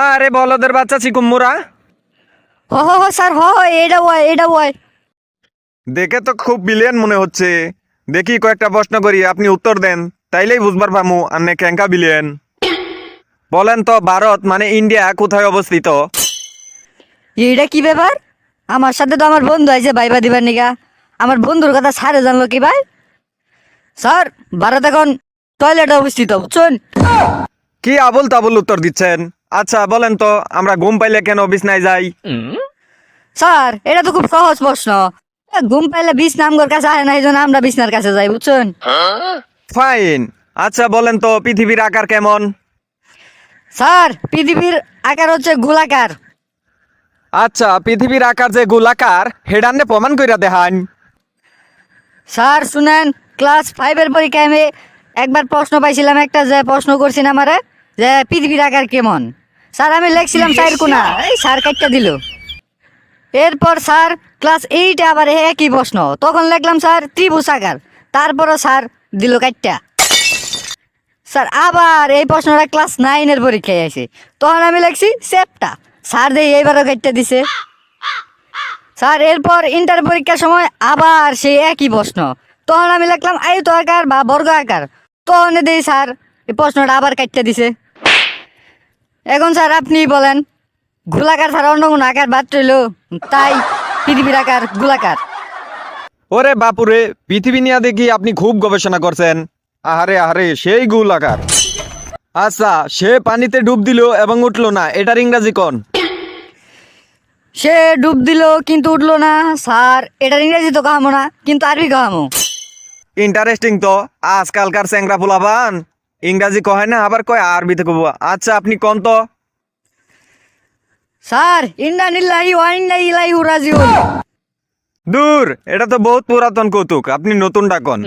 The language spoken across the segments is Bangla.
আরে বলদের বাচ্চা চিকুম্মুরা, হ হ হ স্যার হ হ, এটা ওয়াই। দেখে তো খুব বিলিয়ন মনে হচ্ছে। দেখি কয়েকটা প্রশ্ন করি, আপনি উত্তর দেন, তাইলেই বুঝবার পামু আন্নে ক্যাঙ্কা বিলিয়ন। বলেন তো, ভারত মানে ইন্ডিয়া কোথায় অবস্থিত? এইটা কি ব্যাপার? আমার সাথে তো আমার বন্ধু আছে ভাইবা দিবার নিগা। আমার বন্ধুর কথা স্যারে জানলো কি ভাই? স্যার, ভারত এখন টয়লেটে অবস্থিত, বুঝছেন? কি আবল তাবল উত্তর দিচ্ছেন। আচ্ছা বলেন তো, আমরা ঘুম পাইলে কেন বিছনায় যাই? স্যার, এটা তো খুব সহজ প্রশ্ন। ঘুম পাইলে আমগোর কাছে আয় না, এই জন্য আমরা বিছনার কাছে যাই, বুঝছেন? ফাইন। আচ্ছা বলেন তো, পৃথিবীর আকার কেমন? স্যার, পৃথিবীর আকার হচ্ছে গোলাকার। আচ্ছা, পৃথিবীর আকার যে গোলাকার, হেডান্নে প্রমাণ কইরা দেখান। স্যার শুনেন, ক্লাস 5-এর পরীক্ষায় আমি একবার প্রশ্ন পাইছিলাম, একটা যে প্রশ্ন করছিলাম আমারে যে পৃথিবীর আকার কেমন। স্যার আমি লিখছিলাম 4 কোণা, এই স্যার কাটটা দিল। এরপর স্যার ক্লাস 8-এ আবার একই প্রশ্ন, তখন লিখলাম স্যার ত্রিভুজ আকার, তারপরও স্যার দিল কাটটা। স্যার আবার এই প্রশ্নটা ক্লাস 9-এর পরীক্ষায় আসে, তখন আমি লিখছি সেপটা, স্যার দেই এইবারও কাটটা দিছে। স্যার এরপর ইন্টার পরীক্ষার সময় আবার সেই একই প্রশ্ন, তখন আমি লিখলাম আয়ত আকার বা বর্গ আকার, তখন দেই স্যার এই প্রশ্নটা আবার কাটতে দিছে। এখন স্যার আপনি বলেন, গোলাকার ছাড়া অন্য কোনো আকার বাদ রইল, তাই পৃথিবীর আকার গোলাকার। ওরে বাপুরে, পৃথিবী নিয়ে দেখি আপনি খুব গবেষণা করছেন। আহারে আহারে, সেই গোলাকার। আচ্ছা, সে পানিতে ডুব দিল এবং উঠলো না, এটার ইংরাজি কোন? সে ডুব দিল কিন্তু উঠলো না, স্যার এটার ইংরেজি তো কাহামো না, কিন্তু আরবি কাহামো। ইন্টারেস্টিং তো। আজকালকার চ্যাংরা ফুলাবান ইংরাজি কয় না, আবার কয় আরবিতে কব। আচ্ছা আপনি কোন তো? স্যার ইন্না নিল্লাহি ওয়া ইন্না ইলাইহি রাজিউন। দূর, এটা তো বহুত পুরাতন কৌতুক, আপনি নতুনটা কোন।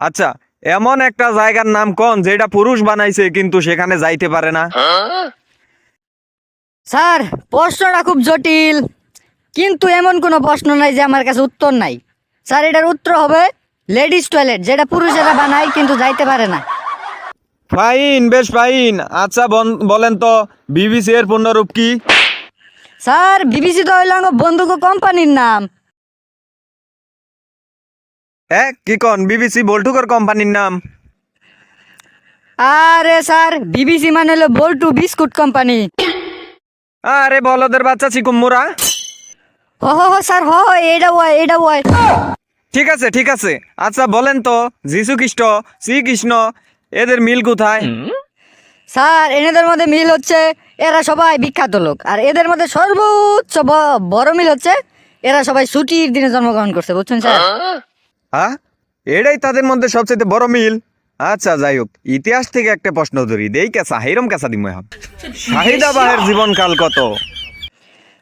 আচ্ছা, এমন একটা জায়গার নাম কোন যেটা পুরুষ বানাইছে কিন্তু সেখানে যাইতে পারে না? স্যার প্রশ্নটা খুব জটিল, কিন্তু এমন কোনো প্রশ্ন নাই যে আমার কাছে উত্তর নাই। স্যার এটার উত্তর হবে লেডিস টয়লেট, যেটা পুরুষেরা বানায় কিন্তু যাইতে পারে না। ফাইন, বেশ ফাইন। আচ্ছা বলেন তো, বিবিসি এর পূর্ণরূপ কি? স্যার বিবিসি তো হইল বন্ধুক কোম্পানির নাম। কি কোন, বিবিসি বল্টুকর কোম্পানির নাম? আরে স্যার বিবিসি মানে হলো বল্টু বিস্কুট কোম্পানি। আরে বলদের বাচ্চা চিকুম্মুরা। হ হ হ স্যার হ হ, এটা ওয়াই। ঠিক আছে ঠিক আছে। আচ্ছা বলেন তো, যীশু খ্রিস্ট, শ্রীকৃষ্ণ, এদের মিল কোথায়? স্যার এনাদের মধ্যে মিল হচ্ছে এরা সবাই বিখ্যাত লোক, আর এদের মধ্যে সর্বোচ্চ বড় মিল হচ্ছে এরা সবাই ছুটির দিনে জন্মগ্রহণ করছে, বুঝছেন স্যার? হ্যাঁ, এটাই তাদের মধ্যে সবচেয়ে বড় মিল। আচ্ছা যাই হোক, ইতিহাস থেকে একটা প্রশ্ন ধরি, দেই কেসা হেরম কেসা দিম এখন। শাহিদা বাহের জীবনকাল কত?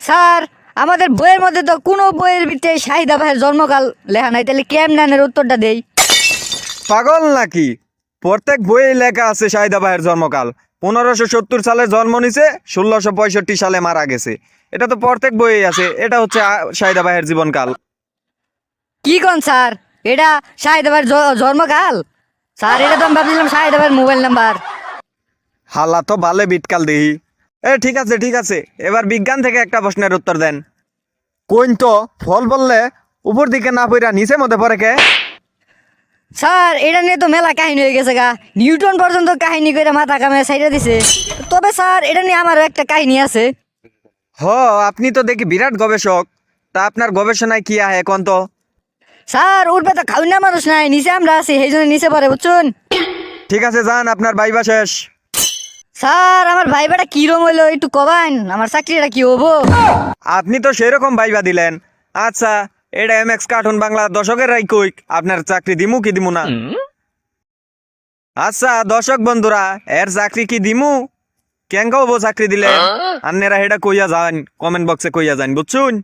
স্যার আমাদের বইয়ের মধ্যে তো কোনো বইয়ের ভিতরে শাহিদা ভাইয়ের জন্মকাল লেখা নাই, তাহলে কেমনের উত্তরটা দেই? পাগল নাকি? প্রত্যেক বইয়ে লেখা আছে শাহিদা বাহের জন্মকাল। 1570 সালে জন্ম নিছে, 1665 সালে মারা গেছে। এটা তো প্রত্যেক বইয়ে আছে। এটা হচ্ছে শাহিদা বাহের জীবনকাল। কি কোন স্যার, এটা শাহিদা ভাইয়ের জন্মকাল? স্যার এটা তো আমি ভাবছিলাম শাহিদা ভাইয়ের মোবাইল নাম্বার। হালা তো বালে বিটকাল দেহি। ঠিক আছে ঠিক আছে, এবার বিজ্ঞান থেকে একটা প্রশ্নের উত্তর দেন। কোন তো ফল বললে উপর দিকে না পড়া নিচে মধ্যে পড়ে কে? স্যার এটা নিয়ে তো মেলা কাহিনী হয়ে গেছে গা, নিউটন পর্যন্ত কাহিনী করে মাথা কামে সাইডে দিছে। তবে স্যার এটা নিয়ে আমারও একটা কাহিনী আছে। হ, আপনি তো দেখি বিরাট গবেষক। তা আপনার গবেষণায় কি আহে কোন তো? স্যার উঠবে তো খাওয়া না মানুষ নাই, নিচে আমরা আছি, সেই জন্য নিচে পড়ে, বুঝছেন? ঠিক আছে যান, আপনার ভাইবা শেষ। স্যার আমার ভাই বেটা কিরম হইলো একটু কবান, আমার চাকরিটা কি হবো? আপনি তো সেরকম ভাইবা দিলেন। আচ্ছা, এটা এমএক্স কার্টুন বাংলা দর্শকের রাই কইক, আপনার চাকরি দিমু কি দিমু না? আচ্ছা দর্শক বন্ধুরা, এর চাকরি কি দিমু কেঙ্কা হবো চাকরি দিলে? আপনারা এটা কইয়া যান, কমেন্ট বক্সে কইয়া যান, বুঝছুন?